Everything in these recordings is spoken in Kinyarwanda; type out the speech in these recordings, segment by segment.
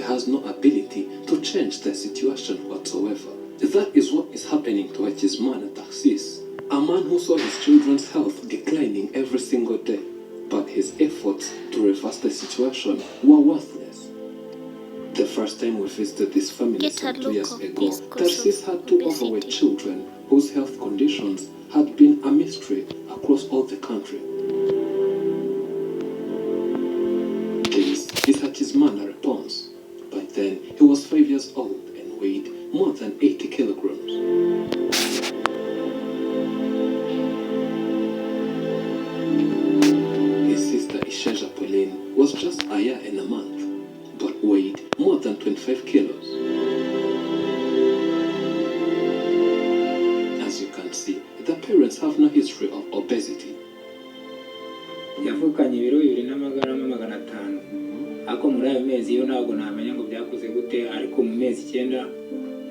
has no ability to change the situation whatsoever. That is what is happening to Hakizimana Tarsis, a man who saw his children's health declining every single day, but his efforts to reverse the situation were worthless. The first time we visited this family some 2 years ago, Tarsis had two overweight children whose health conditions had been a mystery across all the country. This is Hakizimana Repons. By then, he was 5 years old and weighed more than 80 kilograms. His sister Isheja Pauline was just a year and a month, but weighed more than 25 kilos. As you can see, the parents have no history of obesity. Yavukanye ibiro 2,500 ako muri ayo mezi yo ntabwo namenya ngo byakuze gute, ariko mu mezi 9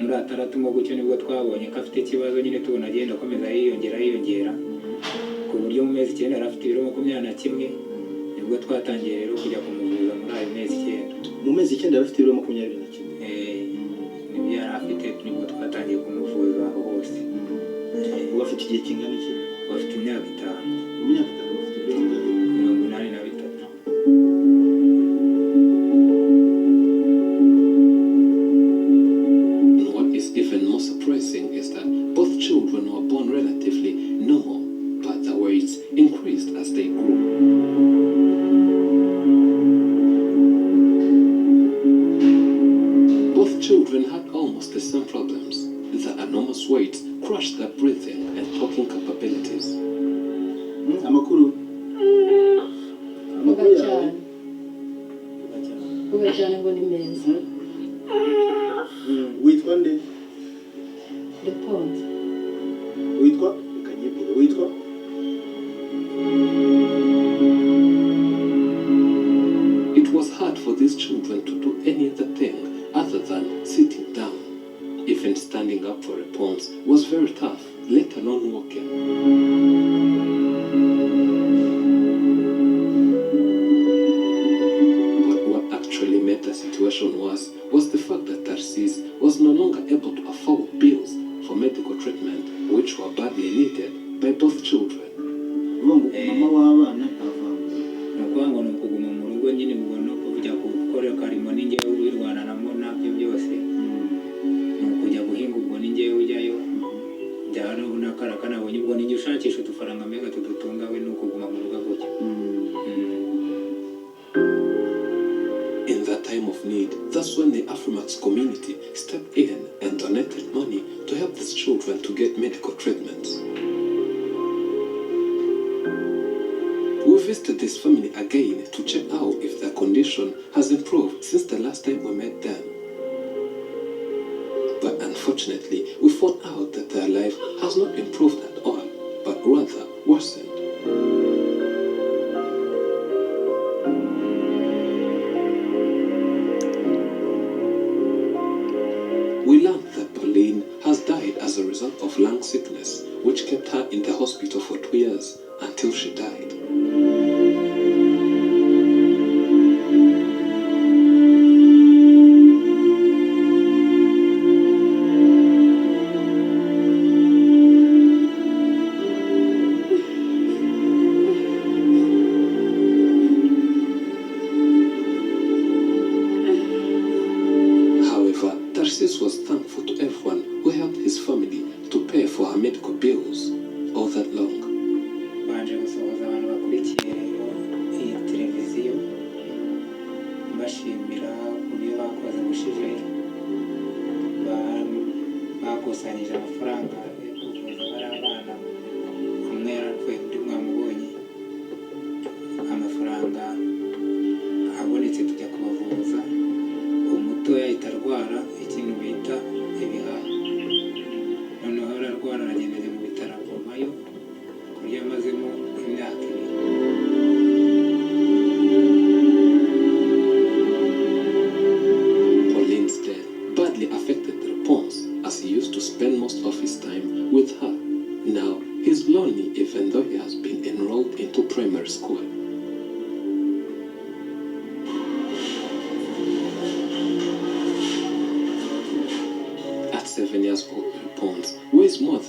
muri 6 mo gucyo nibwo twabonye ko afite ikibazo, nyine tubona agenda akomeza yiyongera ku buryo mu mezi 9 arafite ibiro 21, nibwo twatangiye rero kujya kumuvuza muri ayo mezi 9. Mu mezi 9 arafite ibiro 21. Nibyo yari afite, nibwo twatangiye kumuvuza hose. Ubu afite igihe kingana iki? Afite imyaka 5. Imyaka 5 afite ibiro 83. What is even more surprising is that both children were born relatively normal, but their weights increased as they grew. Both children had almost the same problems. The enormous weights crushed their breathing and talking capabilities. Amakuru cyane ngo ni meza. Witwa nde? Repons. Witwa? Kanyibwira. Witwa? It was hard for these children to do any other thing other than sitting down. Even standing up for Repons was very tough, let alone walking. The situation was the fact that Tarsis was no longer able to afford bills for medical treatment, which were badly needed by both children. Mama w'abana ngo nukuguma mu rugo nyine mubona ko kujya gukora karimo ninge urwirwana namo nabyo byose nukujya guhinga ubwo ninge ujyayo byaro unakara nabonye ubwo ninge ushakisha udufaranga mega tudutunga we nukuguma mu rugo gutya. In that time of need, that's when the Afrimax community stepped in and donated money to help these children to get medical treatments. We visited this family again to check out if their condition has improved since the last time we met them. But unfortunately, we found out that their life has not improved at all, but rather worsened. We learned that Pauline has died as a result of lung sickness, which kept her in the hospital for 2 years until she died. Tarsis was thankful to everyone who helped his family to pay for her medical bills all that long. Banje gusohoza abantu bakurikiye iyi televiziyo bashimira kubyo bakoze gushije bakusanyije amafaranga yo kuvuza bari abana, umwe yarapfuye undi mwamubonye, amafaranga abonetse tujya kubavuza, umutoya ahita arwara ikintu bita ibihaha, noneho ararwara aragendeye mu bitaro avomayo kurya amazemo imyaka 2. Pauline's death badly affected Repons, as he used to spend most of his time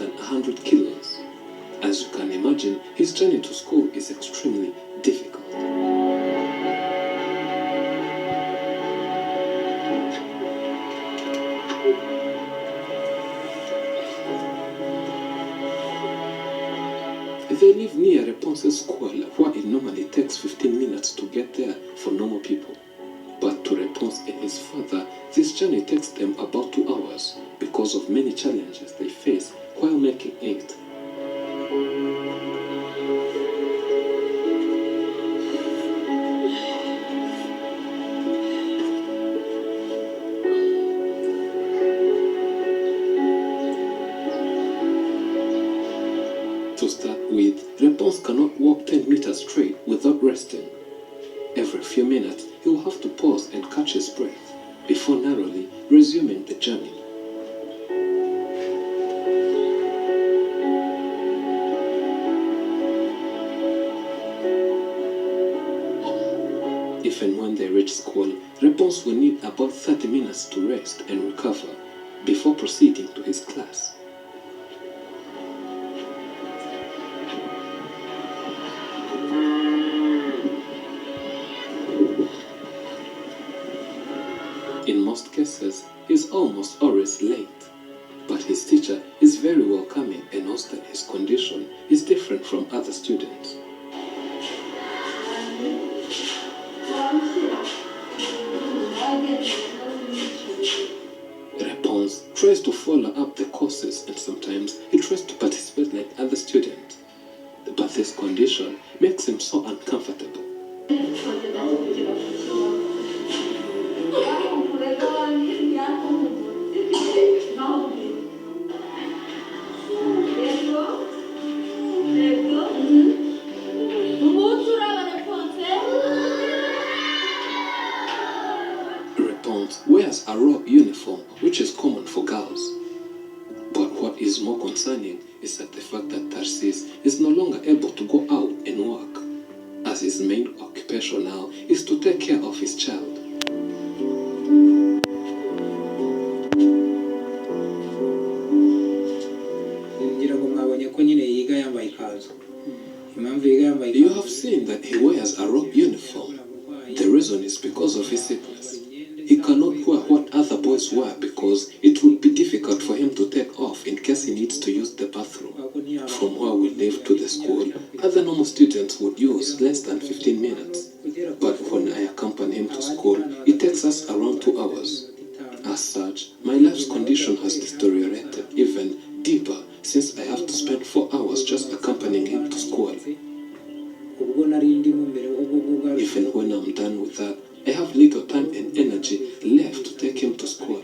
than 100 kilos. As you can imagine, his journey to school is extremely difficult. They live near Reponse's school, where it normally takes 15 minutes to get there for normal people. But to Reponse and his father, this journey takes them about 2 hours because of many challenges they face while making it. To start with, Reponse cannot walk 10 meters straight without resting. Every few minutes, he will have to pause and catch his breath before narrowly resuming the journey. Even when they reach school, Reponse will need about 30 minutes to rest and recover before proceeding to his class. In most cases, he is almost always late, but his teacher is very welcoming and knows that his condition is different from other students. Reponse tries to follow up the courses and sometimes he tries to participate like other students, but this condition makes him so uncomfortable. Reponse wears a raw uniform, which is common for girls. But what is more concerning is that the fact that Tarsis is no longer able to go out and work, as his main occupation now is to take care of his child. You have seen that he wears a robe uniform. The reason is because of his sickness. He cannot wear what other boys wear because it would be difficult for him to take off in case he needs to use the bathroom. From where we live to the school, other normal students would use less than 15 minutes. But when I accompany him to school, it takes us around 2 hours. As such, my life's condition has deteriorated even deeper since I have to spend 4 hours just accompanying him to school. Even when I'm done with that, I have little time and energy left to take him to school.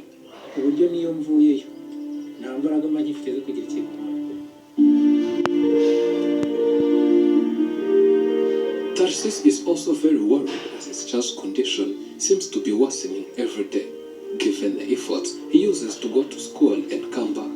Tarsis is also very worried as his child's condition seems to be worsening every day, given the efforts he uses to go to school and come back.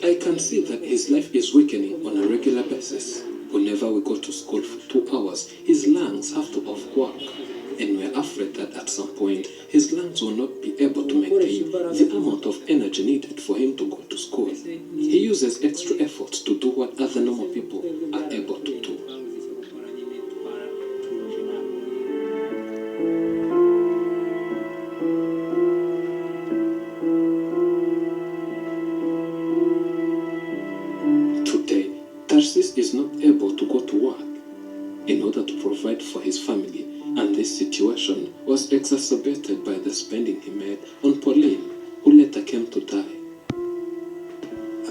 I can see that his life is weakening on a regular basis. Whenever we go to school for 2 hours, his lungs have to overwork, and we're afraid that at some point his lungs will not be able to maintain the amount of energy needed for him to go to school. He uses extra efforts to do what other normal people are able to do. Today, Tarsis is not able to go to work in order to provide for his family, and this situation was exacerbated by the spending he made on Pauline, who later came to die.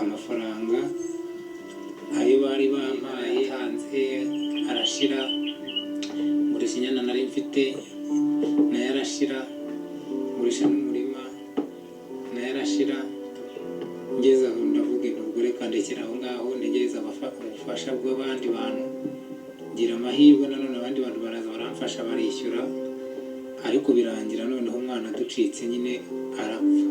Amafaranga ayo bari bampaye hanze arashira muri sinyana nari mfite nayo arashira murisha n'umurima nayo arashira ngeze aho ndavuga ubwo reka ndekera aho ngaho ntegereza ubufasha bw'abandi bantu ngira amahirwe nanone abandi bantu baraza baramfasha barishyura ariko birangira noneho umwana ducitse nyine arapfa.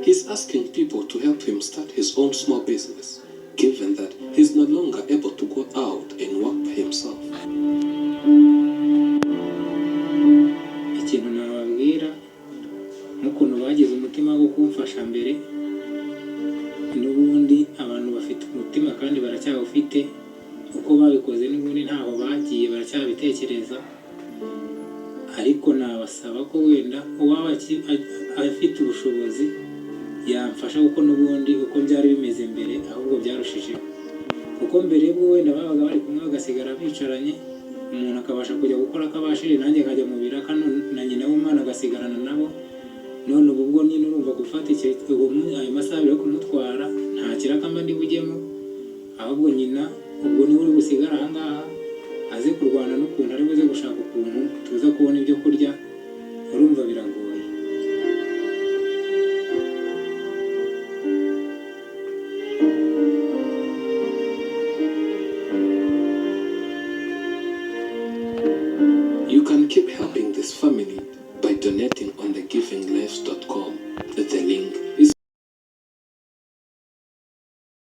He's asking people to help him start his own small business, given that he's no longer able to go out and work by himself. Ikintu nababwira nk'ukuntu bagize umutima wo kumfasha mbere, n'ubundi abantu bafite umutima kandi baracyawufite, uko babikoze n'ubundi ntaho bagiye baracyabitekereza, ariko nabasaba ko wenda uwaba afite ubushobozi yamfasha, kuko n'ubundi uko byari bimeze mbere ahubwo byarushijeho. Kuko mbere bwo wenda babaga bari kumwe bagasigara bicaranye, umuntu akabasha kujya gukora akabashije, nanjye nkajya mu biraka na nyina w'umwana agasigarana nabo. None ubu bwo nyine urumva gufata ayo masaha yo kumutwara nta kiraka mba ndi bujyemo, ahubwo nyina ubwo niwe uri gusigara aha ngaha aze kurwana n'ukuntu ari buze gushaka ukuntu tuza kubona ibyo kurya, urumva biragoye. You can keep helping this family by donating on thegivinglives.com. The link